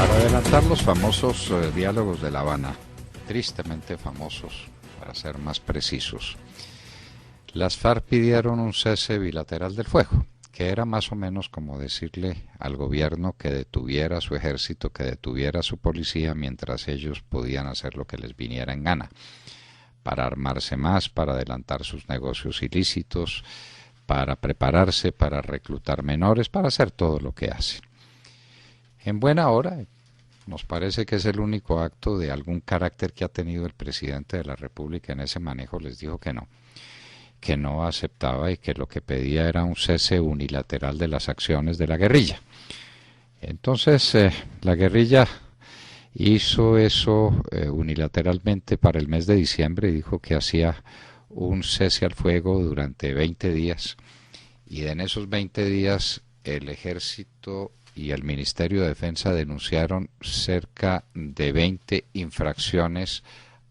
Para adelantar los famosos diálogos de La Habana, tristemente famosos, para ser más precisos, las FARC pidieron un cese bilateral del fuego, que era más o menos como decirle al gobierno que detuviera a su ejército, que detuviera a su policía, mientras ellos podían hacer lo que les viniera en gana, para armarse más, para adelantar sus negocios ilícitos, para prepararse, para reclutar menores, para hacer todo lo que hacen. En buena hora, nos parece que es el único acto de algún carácter que ha tenido el presidente de la República en ese manejo, les dijo que no aceptaba y que lo que pedía era un cese unilateral de las acciones de la guerrilla. Entonces, la guerrilla hizo eso unilateralmente para el mes de diciembre y dijo que hacía un cese al fuego durante 20 días y en esos 20 días el ejército y el Ministerio de Defensa denunciaron cerca de 20 infracciones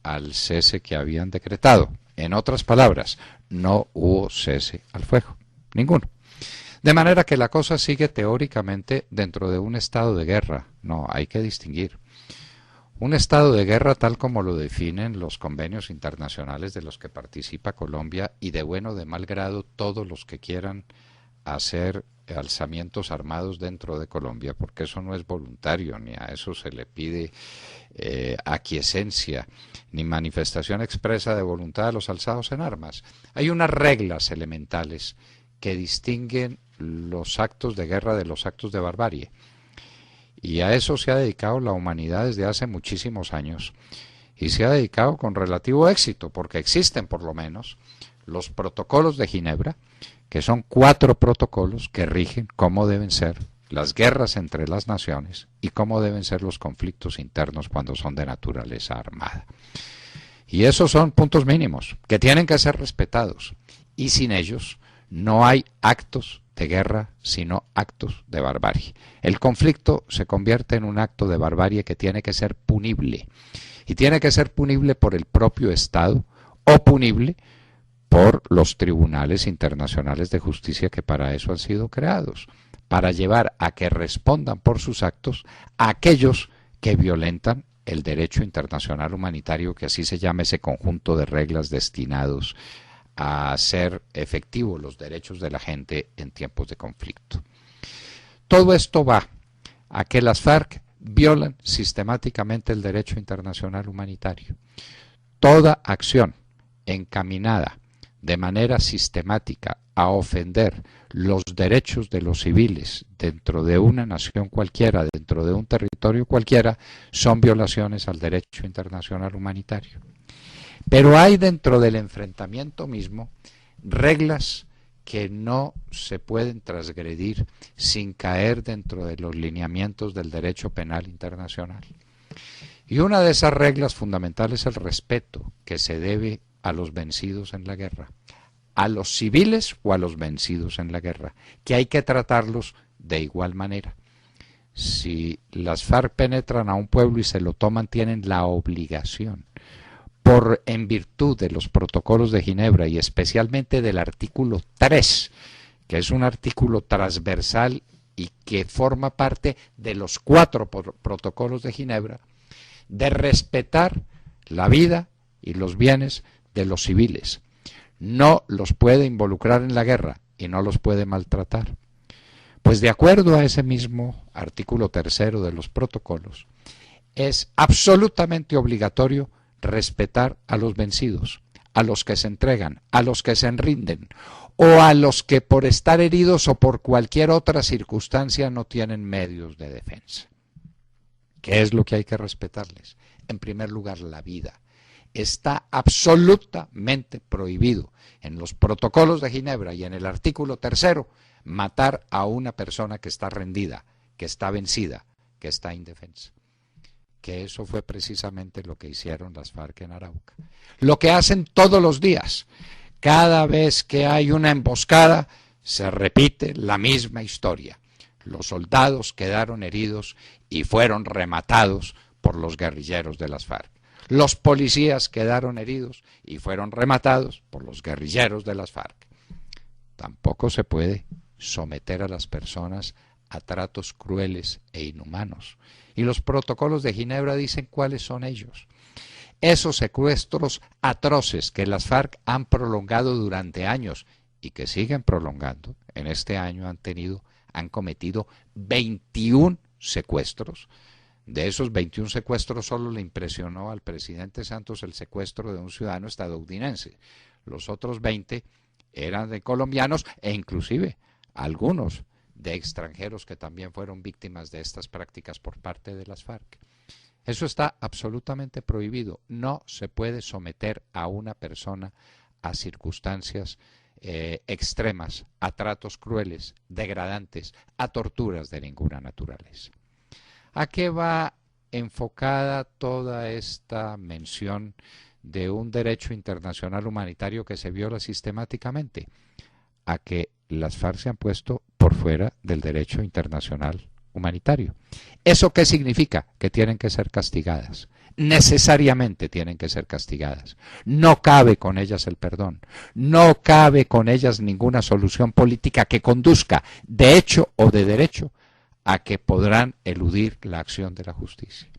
al cese que habían decretado. En otras palabras, no hubo cese al fuego, ninguno. De manera que la cosa sigue teóricamente dentro de un estado de guerra. No, hay que distinguir. Un estado de guerra tal como lo definen los convenios internacionales de los que participa Colombia y de bueno o de mal grado todos los que quieran hacer alzamientos armados dentro de Colombia, porque eso no es voluntario, ni a eso se le pide aquiescencia, ni manifestación expresa de voluntad de los alzados en armas. Hay unas reglas elementales que distinguen los actos de guerra de los actos de barbarie, y a eso se ha dedicado la humanidad desde hace muchísimos años, y se ha dedicado con relativo éxito, porque existen por lo menos los protocolos de Ginebra, que son 4 protocolos que rigen cómo deben ser las guerras entre las naciones y cómo deben ser los conflictos internos cuando son de naturaleza armada. Y esos son puntos mínimos que tienen que ser respetados, y sin ellos no hay actos de guerra, sino actos de barbarie. El conflicto se convierte en un acto de barbarie que tiene que ser punible, y tiene que ser punible por el propio Estado o punible por los tribunales internacionales de justicia que para eso han sido creados, para llevar a que respondan por sus actos a aquellos que violentan el derecho internacional humanitario, que así se llama ese conjunto de reglas destinados a hacer efectivos los derechos de la gente en tiempos de conflicto. Todo esto va a que las FARC violan sistemáticamente el derecho internacional humanitario. Toda acción encaminada de manera sistemática a ofender los derechos de los civiles dentro de una nación cualquiera, dentro de un territorio cualquiera, son violaciones al derecho internacional humanitario. Pero hay dentro del enfrentamiento mismo reglas que no se pueden transgredir sin caer dentro de los lineamientos del derecho penal internacional. Y una de esas reglas fundamentales es el respeto que se debe a los vencidos en la guerra, a los civiles o a los vencidos en la guerra, que hay que tratarlos de igual manera. Si las FARC penetran a un pueblo y se lo toman, tienen la obligación, en virtud de los protocolos de Ginebra y especialmente del artículo 3, que es un artículo transversal y que forma parte de los 4 protocolos de Ginebra, de respetar la vida y los bienes de los civiles. No los puede involucrar en la guerra y no los puede maltratar. Pues de acuerdo a ese mismo artículo 3 de los protocolos, es absolutamente obligatorio respetar a los vencidos, a los que se entregan, a los que se rinden, o a los que por estar heridos o por cualquier otra circunstancia no tienen medios de defensa. ¿Qué es lo que hay que respetarles? En primer lugar, la vida. Está absolutamente prohibido en los protocolos de Ginebra y en el artículo 3 matar a una persona que está rendida, que está vencida, que está indefensa. Que eso fue precisamente lo que hicieron las FARC en Arauca. Lo que hacen todos los días. Cada vez que hay una emboscada, se repite la misma historia. Los soldados quedaron heridos y fueron rematados por los guerrilleros de las FARC. Los policías quedaron heridos y fueron rematados por los guerrilleros de las FARC. Tampoco se puede someter a las personas a tratos crueles e inhumanos. Y los protocolos de Ginebra dicen cuáles son ellos. Esos secuestros atroces que las FARC han prolongado durante años y que siguen prolongando, en este año han cometido 21 secuestros. De esos 21 secuestros solo le impresionó al presidente Santos el secuestro de un ciudadano estadounidense. Los otros 20 eran de colombianos e inclusive algunos de extranjeros que también fueron víctimas de estas prácticas por parte de las FARC. Eso está absolutamente prohibido. No se puede someter a una persona a circunstancias extremas, a tratos crueles, degradantes, a torturas de ninguna naturaleza. ¿A qué va enfocada toda esta mención de un derecho internacional humanitario que se viola sistemáticamente? A que las FARC se han puesto por fuera del derecho internacional humanitario. ¿Eso qué significa? Que tienen que ser castigadas. Necesariamente tienen que ser castigadas. No cabe con ellas el perdón. No cabe con ellas ninguna solución política que conduzca, de hecho o de derecho, a que podrán eludir la acción de la justicia.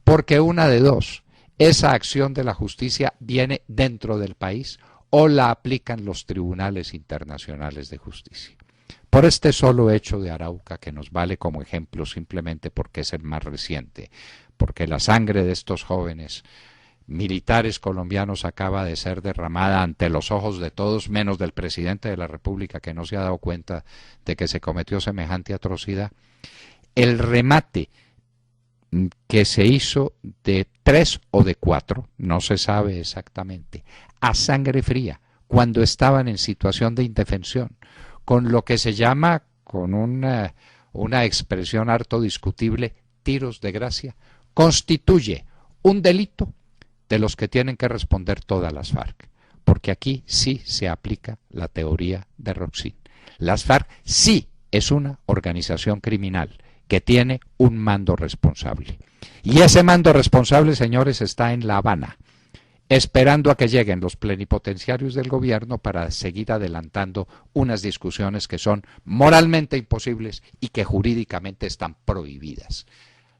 Porque una de dos, esa acción de la justicia viene dentro del país o la aplican los tribunales internacionales de justicia. Por este solo hecho de Arauca, que nos vale como ejemplo simplemente porque es el más reciente, porque la sangre de estos jóvenes militares colombianos acaba de ser derramada ante los ojos de todos, menos del presidente de la República, que no se ha dado cuenta de que se cometió semejante atrocidad. El remate que se hizo de 3 o de 4, no se sabe exactamente, a sangre fría, cuando estaban en situación de indefensión, con lo que se llama, con una expresión harto discutible, tiros de gracia, constituye un delito de los que tienen que responder todas las FARC, porque aquí sí se aplica la teoría de Roxin. Las FARC sí es una organización criminal que tiene un mando responsable. Y ese mando responsable, señores, está en La Habana, esperando a que lleguen los plenipotenciarios del gobierno para seguir adelantando unas discusiones que son moralmente imposibles y que jurídicamente están prohibidas.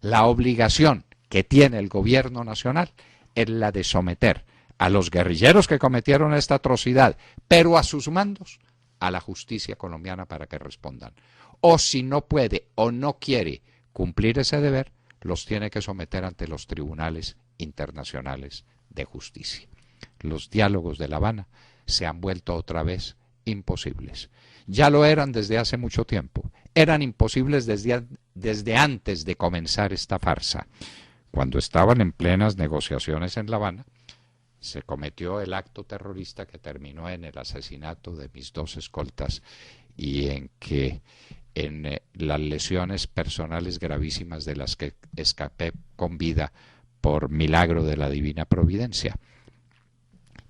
La obligación que tiene el gobierno nacional es la de someter a los guerrilleros que cometieron esta atrocidad, pero a sus mandos, a la justicia colombiana para que respondan. O si no puede o no quiere cumplir ese deber, los tiene que someter ante los tribunales internacionales de justicia. Los diálogos de La Habana se han vuelto otra vez imposibles. Ya lo eran desde hace mucho tiempo. Eran imposibles desde antes de comenzar esta farsa. Cuando estaban en plenas negociaciones en La Habana, se cometió el acto terrorista que terminó en el asesinato de mis 2 escoltas y en las lesiones personales gravísimas de las que escapé con vida por milagro de la divina providencia.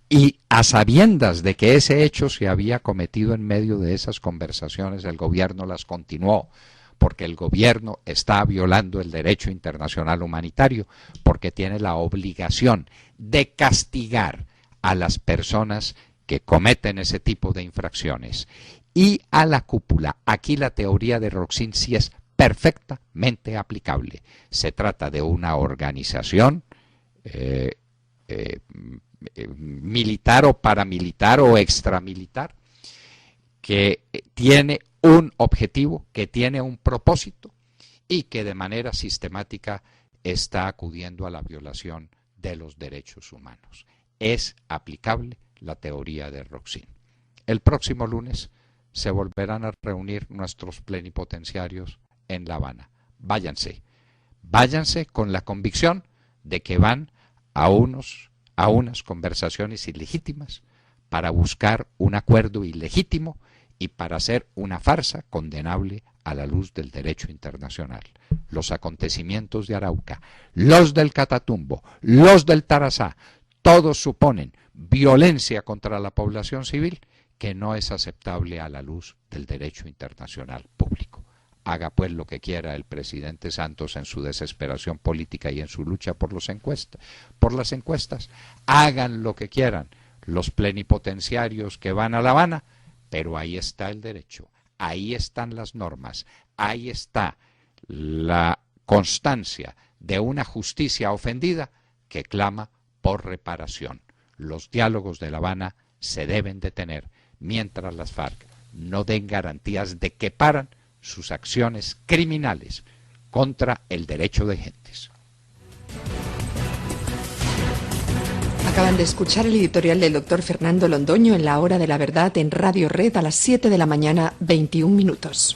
Y a sabiendas de que ese hecho se había cometido en medio de esas conversaciones, el gobierno las continuó, porque el gobierno está violando el derecho internacional humanitario, porque tiene la obligación de castigar a las personas que cometen ese tipo de infracciones. Y a la cúpula, aquí la teoría de Roxin sí es perfectamente aplicable. Se trata de una organización militar o paramilitar o extramilitar que tiene un objetivo, que tiene un propósito y que de manera sistemática está acudiendo a la violación de los derechos humanos. Es aplicable la teoría de Roxin. El próximo lunes se volverán a reunir nuestros plenipotenciarios en La Habana. Váyanse con la convicción de que van a unas conversaciones ilegítimas para buscar un acuerdo ilegítimo y para hacer una farsa condenable a la luz del derecho internacional. Los acontecimientos de Arauca, los del Catatumbo, los del Tarazá, todos suponen violencia contra la población civil que no es aceptable a la luz del derecho internacional público. Haga pues lo que quiera el presidente Santos en su desesperación política y en su lucha por las encuestas. Hagan lo que quieran los plenipotenciarios que van a La Habana, pero ahí está el derecho. ahí están las normas, ahí está la constancia de una justicia ofendida que clama por reparación. Los diálogos de La Habana se deben detener mientras las FARC no den garantías de que paran sus acciones criminales contra el derecho de gentes. Acaban de escuchar el editorial del doctor Fernando Londoño en La Hora de la Verdad en Radio Red a las 7 de la mañana, 21 minutos.